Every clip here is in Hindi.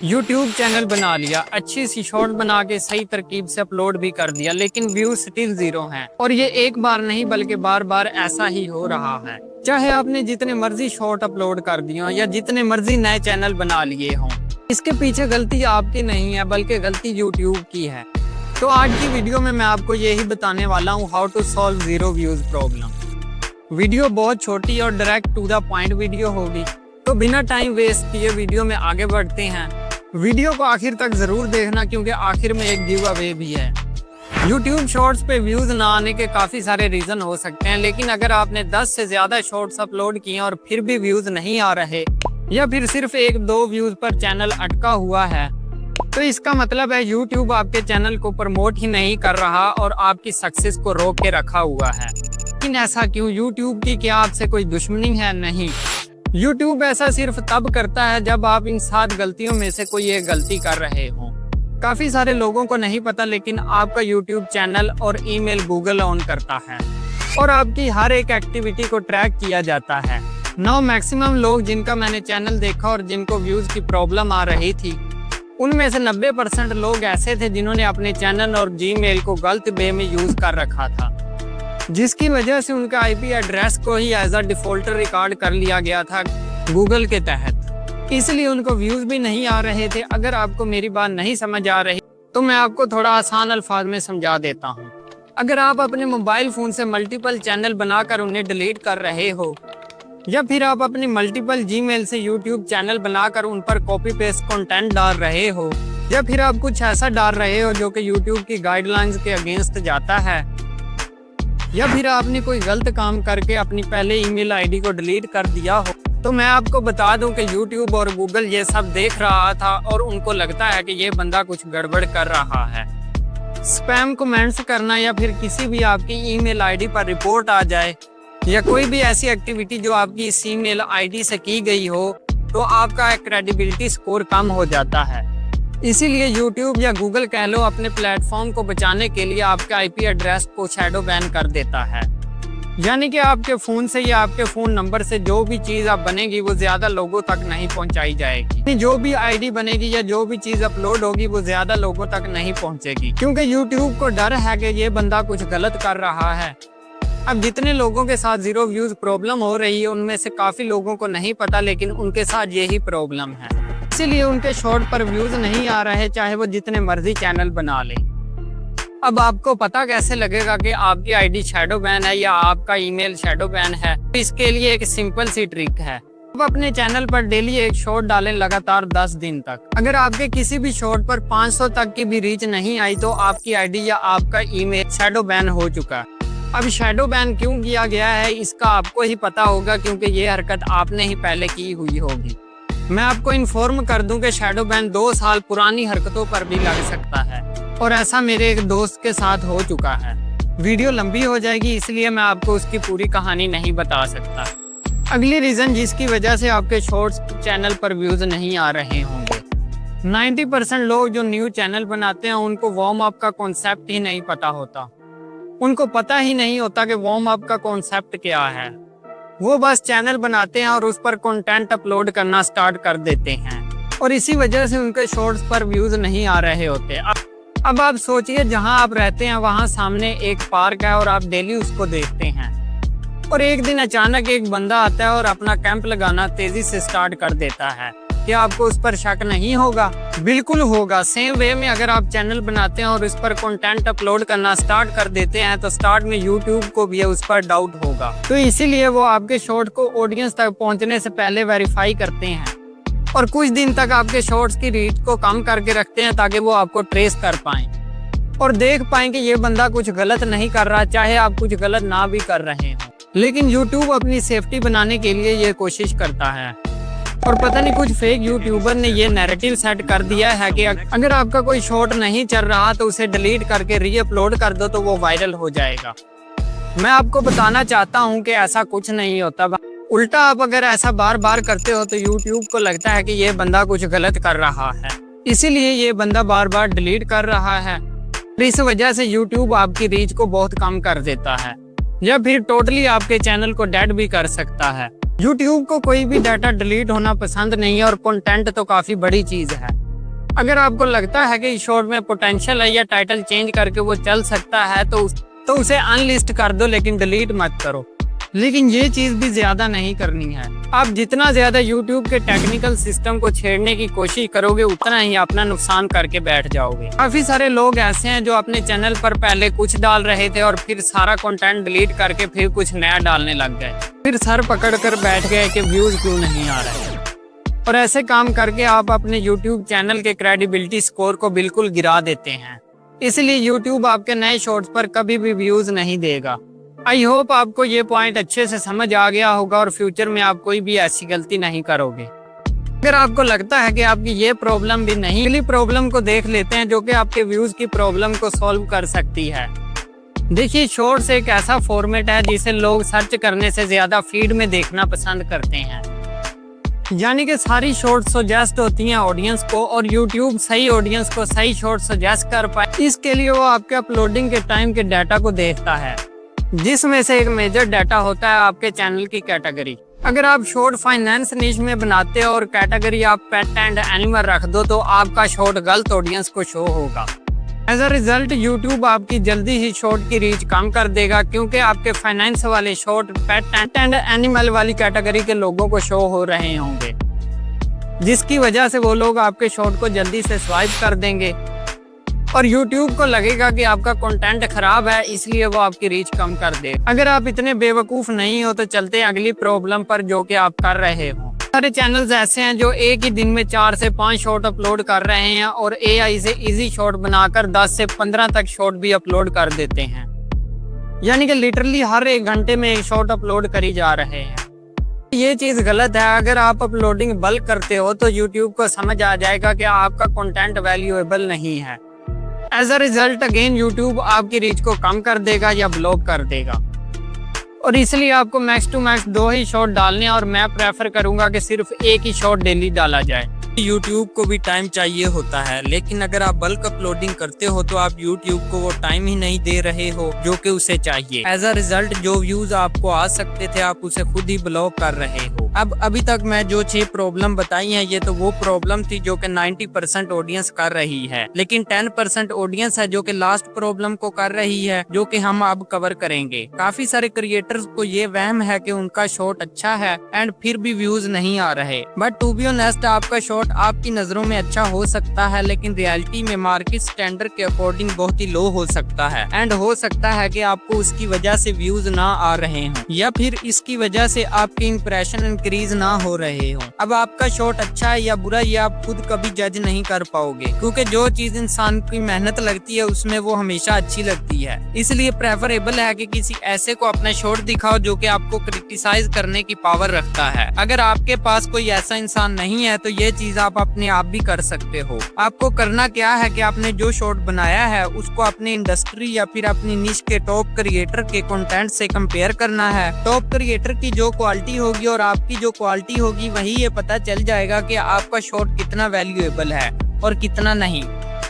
YouTube चैनल बना लिया, अच्छी सी शॉर्ट बना के सही तरकीब से अपलोड भी कर दिया, लेकिन व्यूज स्टिल 0 हैं। और ये एक बार नहीं बल्कि बार बार ऐसा ही हो रहा है। चाहे आपने जितने मर्जी शॉर्ट अपलोड कर दिए हों या जितने मर्जी नए चैनल बना लिए हों, इसके पीछे गलती आपकी नहीं है बल्कि गलती YouTube की है। तो आज की वीडियो में मैं आपको यही बताने वाला हूँ, how to solve 0 views problem. Video बहुत छोटी और direct to the point video होगी, तो बिना टाइम वेस्ट किए वीडियो में आगे बढ़ते हैं। वीडियो को आखिर तक जरूर देखना क्योंकि आखिर में एक गिव अवे भी है। YouTube शॉर्ट्स पे व्यूज ना आने के काफी सारे रीजन हो सकते हैं, लेकिन अगर आपने 10 से ज्यादा शॉर्ट्स अपलोड किए और फिर भी व्यूज नहीं आ रहे या फिर सिर्फ 1-2 व्यूज पर चैनल अटका हुआ है, तो इसका मतलब है YouTube आपके चैनल को प्रमोट ही नहीं कर रहा और आपकी सक्सेस को रोक के रखा हुआ है। लेकिन ऐसा क्यों? YouTube की क्या आपसे कोई दुश्मनी है? नहीं, YouTube ऐसा सिर्फ तब करता है जब आप इन 7 गलतियों में से कोई एक गलती कर रहे हो। काफी सारे लोगों को नहीं पता, लेकिन आपका YouTube चैनल और ईमेल गूगल ऑन करता है और आपकी हर एक एक्टिविटी को ट्रैक किया जाता है। नाउ मैक्सिमम लोग जिनका मैंने चैनल देखा और जिनको व्यूज की प्रॉब्लम आ रही थी, उनमें से 90% लोग ऐसे थे जिन्होंने अपने चैनल और जीमेल को गलत वे में यूज कर रखा था, जिसकी वजह से उनका IP एड्रेस को ही एज अ डिफॉल्टर रिकॉर्ड कर लिया गया था गूगल के तहत, इसलिए उनको व्यूज भी नहीं आ रहे थे। अगर आपको मेरी बात नहीं समझ आ रही तो मैं आपको थोड़ा आसान अल्फाज में समझा देता हूँ। अगर आप अपने मोबाइल फोन से मल्टीपल चैनल बनाकर उन्हें डिलीट कर रहे हो, या फिर आप अपनी मल्टीपल जीमेल से YouTube चैनल बनाकर उन पर कॉपी पेस्ट कंटेंट डाल रहे हो, या फिर आप कुछ ऐसा डाल रहे हो जो कि YouTube की गाइडलाइंस के अगेंस्ट जाता है, या फिर आपने कोई गलत काम करके अपनी पहले ईमेल आईडी को डिलीट कर दिया हो, तो मैं आपको बता दूं कि YouTube और गूगल ये सब देख रहा था और उनको लगता है कि ये बंदा कुछ गड़बड़ कर रहा है। स्पैम कमेंट्स करना या फिर किसी भी आपकी ईमेल आईडी पर रिपोर्ट आ जाए या कोई भी ऐसी एक्टिविटी जो आपकी इस ईमेल आईडी से की गई हो, तो आपका क्रेडिबिलिटी स्कोर कम हो जाता है। इसीलिए YouTube या गूगल कह लो, अपने प्लेटफॉर्म को बचाने के लिए आपके IP एड्रेस को शैडो बैन कर देता है। यानी कि आपके फ़ोन से या आपके फ़ोन नंबर से जो भी चीज़ अब बनेगी वो ज़्यादा लोगों तक नहीं पहुंचाई जाएगी। जो भी ID बनेगी या जो भी चीज़ अपलोड होगी वो ज़्यादा लोगों तक नहीं पहुंचेगी, क्योंकि YouTube को डर है कि ये बंदा कुछ गलत कर रहा है। अब जितने लोगों के साथ 0 व्यूज़ प्रॉब्लम हो रही है, उनमें से काफ़ी लोगों को नहीं पता, लेकिन उनके साथ यही प्रॉब्लम है, इसीलिए उनके शॉर्ट पर व्यूज नहीं आ रहे, चाहे वो जितने मर्जी चैनल बना ले। अब आपको पता कैसे लगेगा कि आपकी आईडी शैडो बैन है या आपका ईमेल शैडो बैन है? इसके लिए एक सिंपल सी ट्रिक है। आप अपने चैनल पर डेली एक शॉर्ट डालें लगातार 10 दिन तक। अगर आपके किसी भी शॉर्ट पर 500 तक की भी रीच नहीं आई तो आपकी आईडी या आपका ईमेल शैडो बैन हो चुका है। अब शैडो बैन क्यों किया गया है इसका आपको ही पता होगा, क्योंकि ये हरकत आपने ही पहले की हुई होगी। मैं आपको इन्फॉर्म कर दूं कि शैडो बैन 2 साल पुरानी हरकतों पर भी लग सकता है, और ऐसा मेरे एक दोस्त के साथ हो चुका है। वीडियो लंबी हो जाएगी, इसलिए मैं आपको उसकी पूरी कहानी नहीं बता सकता। अगली रीजन जिसकी वजह से आपके शॉर्ट्स चैनल पर व्यूज नहीं आ रहे होंगे, 90% लोग जो न्यू चैनल बनाते हैं उनको वार्म अप का कॉन्सेप्ट ही नहीं पता होता। उनको पता ही नहीं होता कि वार्म अप का कॉन्सेप्ट क्या है। वो बस चैनल बनाते हैं और उस पर कंटेंट अपलोड करना स्टार्ट कर देते हैं, और इसी वजह से उनके शॉर्ट्स पर व्यूज नहीं आ रहे होते। अब आप सोचिए, जहां आप रहते हैं वहां सामने एक पार्क है और आप डेली उसको देखते हैं, और एक दिन अचानक एक बंदा आता है और अपना कैंप लगाना तेजी से स्टार्ट कर देता है। क्या आपको उस पर शक नहीं होगा? बिल्कुल होगा। सेम वे में अगर आप चैनल बनाते हैं और उस पर कंटेंट अपलोड करना स्टार्ट कर देते हैं तो स्टार्ट में YouTube को भी उस पर डाउट होगा, तो इसीलिए वो आपके शॉर्ट को ऑडियंस तक पहुंचने से पहले वेरीफाई करते हैं और कुछ दिन तक आपके शॉर्ट्स की रीच को कम करके रखते हैं ताकि वो आपको ट्रेस कर पाएं और देख पाएं कि ये बंदा कुछ गलत नहीं कर रहा, चाहे आप कुछ गलत ना भी कर रहे हो। लेकिन YouTube अपनी सेफ्टी बनाने के लिए ये कोशिश करता है, और पता नहीं कुछ फेक यूट्यूबर ने ये नैरेटिव सेट कर दिया है कि अगर आपका कोई शॉर्ट नहीं चल रहा तो उसे डिलीट करके रीअपलोड कर दो तो वो वायरल हो जाएगा। मैं आपको बताना चाहता हूँ कि ऐसा कुछ नहीं होता। उल्टा आप अगर ऐसा बार बार करते हो तो YouTube को लगता है कि ये बंदा कुछ गलत कर रहा है, इसीलिए ये बंदा बार बार डिलीट कर रहा है। इस वजह से YouTube आपकी रीच को बहुत कम कर देता है, या फिर टोटली आपके चैनल को डेड भी कर सकता है। YouTube को कोई भी डाटा डिलीट होना पसंद नहीं है, और कंटेंट तो काफी बड़ी चीज है। अगर आपको लगता है कि शॉर्ट में पोटेंशियल है या टाइटल चेंज करके वो चल सकता है तो उसे अनलिस्ट कर दो, लेकिन डिलीट मत करो। लेकिन ये चीज भी ज्यादा नहीं करनी है। आप जितना ज्यादा YouTube के टेक्निकल सिस्टम को छेड़ने की कोशिश करोगे उतना ही अपना नुकसान करके बैठ जाओगे। काफी सारे लोग ऐसे हैं जो अपने चैनल पर पहले कुछ डाल रहे थे और फिर सारा कंटेंट डिलीट करके फिर कुछ नया डालने लग गए, फिर सर पकड़ कर बैठ गए कि व्यूज क्यों नहीं आ रहे। और ऐसे काम करके आप अपने YouTube चैनल के क्रेडिबिलिटी स्कोर को बिल्कुल गिरा देते हैं। इसलिए YouTube आपके नए शॉर्ट्स पर कभी भी व्यूज नहीं देगा। आई होप आपको ये पॉइंट अच्छे से समझ आ गया होगा और फ्यूचर में आप कोई भी ऐसी गलती नहीं करोगे। अगर आपको लगता है कि आपकी ये प्रॉब्लम भी नहीं, अगली प्रॉब्लम को देख लेते हैं जो कि आपके व्यूज की प्रॉब्लम को सॉल्व कर सकती है। देखिए, शॉर्ट्स एक ऐसा फॉर्मेट है जिसे लोग सर्च करने से ज्यादा फीड में देखना पसंद करते हैं। यानी कि सारी शॉर्ट्स सजेस्ट होती हैं ऑडियंस को और YouTube सही ऑडियंस को सही शॉर्ट सजेस्ट कर पाए, इसके लिए वो आपके अपलोडिंग के टाइम के डाटा को देखता है, जिसमें से एक मेजर डाटा होता है आपके चैनल की कैटेगरी। अगर आप शॉर्ट फाइनेंस निश में बनाते हो और कैटेगरी आप पेट एंड एनिमल रख दो तो आपका शॉर्ट गलत ऑडियंस को शो होगा। एज अ रिजल्ट YouTube आपकी जल्दी ही शॉर्ट की रीच कम कर देगा, क्योंकि आपके फाइनेंस वाले शॉर्ट पेट एंड एनिमल वाली कैटेगरी के लोगों को शो हो रहे होंगे, जिसकी वजह से वो लोग आपके शॉर्ट को जल्दी से स्वाइप कर देंगे और YouTube को लगेगा कि आपका कंटेंट खराब है, इसलिए वो आपकी रीच कम कर दे। अगर आप इतने बेवकूफ नहीं हो तो चलते हैं अगली प्रॉब्लम पर जो कि आप कर रहे हो। सारे चैनल्स ऐसे हैं जो एक ही दिन में 4 से 5 शॉर्ट अपलोड कर रहे हैं और AI से इजी शॉर्ट बनाकर 10 से 15 तक शॉर्ट भी अपलोड कर देते हैं। यानी कि लिटरली हर 1 घंटे में एक शॉर्ट अपलोड करी जा रहे हैं। ये चीज गलत है। अगर आप अपलोडिंग बल्क करते हो तो YouTube को समझ आ जाएगा कि आपका कंटेंट वैल्यूएबल नहीं है। As a result again YouTube आपकी रीच को कम कर देगा या ब्लॉक कर देगा। और इसलिए आपको मैक्स टू मैक्स 2 ही शॉट डालने, और मैं प्रेफर करूंगा कि सिर्फ 1 ही शॉट डेली डाला जाए। YouTube को भी टाइम चाहिए होता है, लेकिन अगर आप बल्क अपलोडिंग करते हो तो आप YouTube को वो टाइम ही नहीं दे रहे हो जो कि उसे चाहिए। एज अ रिजल्ट जो व्यूज आपको आ सकते थे आप उसे खुद ही ब्लॉक कर रहे हो। अब अभी तक मैं जो 6 प्रॉब्लम बताई हैं ये तो वो प्रॉब्लम थी जो कि 90% ऑडियंस कर रही है, लेकिन 10% ऑडियंस है जो कि लास्ट प्रॉब्लम को कर रही है, जो कि हम अब कवर करेंगे। काफी सारे क्रिएटर्स को ये वहम है कि उनका शॉर्ट अच्छा है एंड फिर भी व्यूज नहीं आ रहे, बट टू बी ऑनेस्ट आपका शॉर्ट आपकी नजरों में अच्छा हो सकता है, लेकिन रियलिटी में मार्केट स्टैंडर्ड के अकॉर्डिंग बहुत ही लो हो सकता है एंड हो सकता है कि आपको उसकी वजह से व्यूज ना आ रहे हों या फिर इसकी वजह से आपके इंप्रेशन इंक्रीज ना हो रहे हो। अब आपका शॉट अच्छा है या बुरा ये आप खुद कभी जज नहीं कर पाओगे, क्योंकि जो चीज इंसान की मेहनत लगती है उसमें वो हमेशा अच्छी लगती है। इसलिए प्रेफरेबल है कि किसी ऐसे को अपना शॉट दिखाओ जो कि आपको क्रिटिसाइज करने की पावर रखता है। अगर आपके पास कोई ऐसा इंसान नहीं है तो ये चीज आप अपने आप भी कर सकते हो। आपको करना क्या है कि आपने जो शॉट बनाया है उसको अपनी इंडस्ट्री या फिर अपनी निश के टॉप क्रिएटर के कंटेंट से कंपेयर करना है। टॉप क्रिएटर की जो क्वालिटी होगी और आपकी जो क्वालिटी होगी वही ये पता चल जाएगा कि आपका शॉट कितना वैल्यूएबल है और कितना नहीं।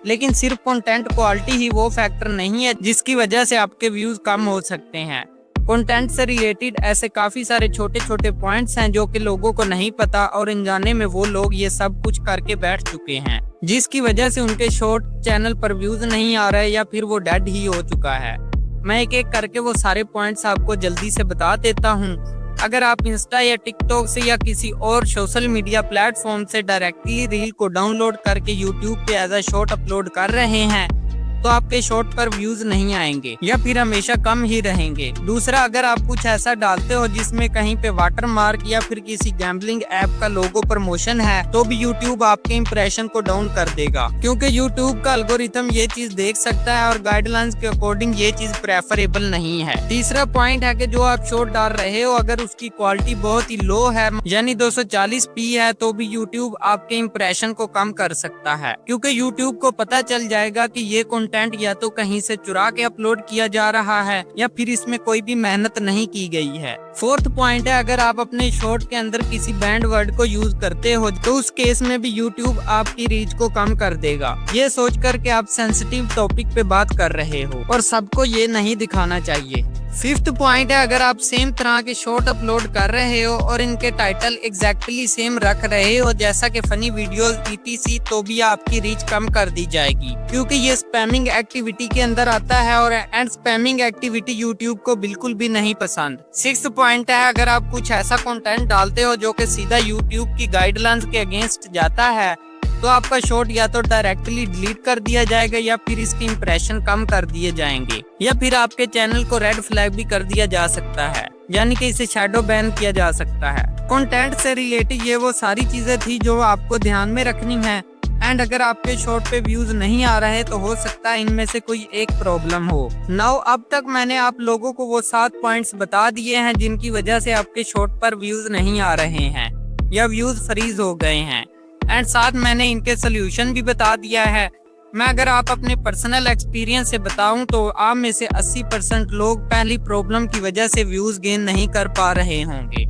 लेकिन सिर्फ कंटेंट क्वालिटी ही वो फैक्टर नहीं है जिसकी वजह से आपके व्यूज कम हो सकते हैं। कंटेंट से रिलेटेड ऐसे काफी सारे छोटे छोटे पॉइंट्स हैं जो कि लोगों को नहीं पता और अनजाने में वो लोग ये सब कुछ करके बैठ चुके हैं, जिसकी वजह से उनके शॉर्ट चैनल पर व्यूज नहीं आ रहे या फिर वो डेड ही हो चुका है। मैं एक एक करके वो सारे पॉइंट्स आपको जल्दी से बता देता हूँ। अगर आप इंस्टा या टिकटॉक से या किसी और सोशल मीडिया प्लेटफॉर्म से डायरेक्टली रील को डाउनलोड करके यूट्यूब पे एज अ शॉर्ट अपलोड कर रहे हैं तो आपके शॉर्ट पर व्यूज नहीं आएंगे या फिर हमेशा कम ही रहेंगे। दूसरा, अगर आप कुछ ऐसा डालते हो जिसमें कहीं पे वाटर मार्क या फिर किसी गैम्बलिंग ऐप का लोगो प्रमोशन है तो भी यूट्यूब आपके इंप्रेशन को डाउन कर देगा, क्योंकि यूट्यूब का एल्गोरिथम ये चीज देख सकता है और गाइडलाइंस के अकॉर्डिंग ये चीज प्रेफरेबल नहीं है। तीसरा पॉइंट है कि जो आप शॉर्ट डाल रहे हो अगर उसकी क्वालिटी बहुत ही लो है यानी 240p है तो भी यूट्यूब आपके इंप्रेशन को कम कर सकता है, क्योंकि यूट्यूब को पता चल जाएगा कि ये कंटेंट या तो कहीं से चुरा के अपलोड किया जा रहा है या फिर इसमें कोई भी मेहनत नहीं की गई है। फोर्थ पॉइंट है, अगर आप अपने शॉर्ट के अंदर किसी बैंड वर्ड को यूज करते हो तो उस केस में भी यूट्यूब आपकी रीच को कम कर देगा। ये सोच कर के आप सेंसिटिव टॉपिक पे बात कर रहे हो और सबको ये नहीं दिखाना चाहिए। फिफ्थ पॉइंट है, अगर आप सेम तरह के शॉर्ट अपलोड कर रहे हो और इनके टाइटल एग्जैक्टली सेम रख रहे हो जैसा कि फनी वीडियोस etc, तो भी आपकी रीच कम कर दी जाएगी, क्योंकि ये स्पैमिंग एक्टिविटी के अंदर आता है और एंड स्पैमिंग एक्टिविटी यूट्यूब को बिल्कुल भी नहीं पसंद। सिक्स्थ पॉइंट है, अगर आप कुछ ऐसा कंटेंट डालते हो जो कि सीधा यूट्यूब की गाइडलाइंस के अगेंस्ट जाता है, तो आपका शॉर्ट या तो डायरेक्टली डिलीट कर दिया जाएगा या फिर इसके इंप्रेशन कम कर दिए जाएंगे, या फिर आपके चैनल को रेड फ्लैग भी कर दिया जा सकता है, यानी कि इसे शैडो बैन किया जा सकता है। कंटेंट से रिलेटेड ये वो सारी चीजें थी जो आपको ध्यान में रखनी है। एंड अगर आपके शॉर्ट पे व्यूज नहीं आ रहे तो हो सकता है इनमें से कोई एक प्रॉब्लम हो। नाउ अब तक मैंने आप लोगों को वो 7 पॉइंट्स बता दिए हैं जिनकी वजह से आपके शॉर्ट पर व्यूज नहीं आ रहे हैं या व्यूज फ्रीज हो गए हैं, एंड साथ मैंने इनके सोल्यूशन भी बता दिया है। मैं अगर आप अपने पर्सनल एक्सपीरियंस से बताऊं तो आप में से 80% लोग पहली प्रॉब्लम की वजह से व्यूज गेन नहीं कर पा रहे होंगे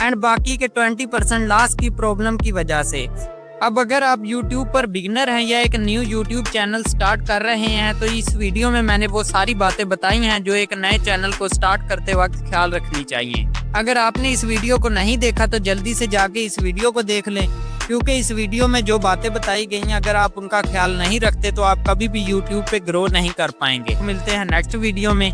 एंड बाकी के 20% लास्ट की प्रॉब्लम की वजह से। अब अगर आप YouTube पर बिगिनर हैं या एक न्यू YouTube चैनल स्टार्ट कर रहे हैं तो इस वीडियो में मैंने वो सारी बातें बताई हैं जो एक नए चैनल को स्टार्ट करते वक्त ख्याल रखनी चाहिए। अगर आपने इस वीडियो को नहीं देखा तो जल्दी से जाके इस वीडियो को देख लें, क्योंकि इस वीडियो में जो बातें बताई गई हैं अगर आप उनका ख्याल नहीं रखते तो आप कभी भी YouTube पे ग्रो नहीं कर पाएंगे। मिलते हैं नेक्स्ट वीडियो में।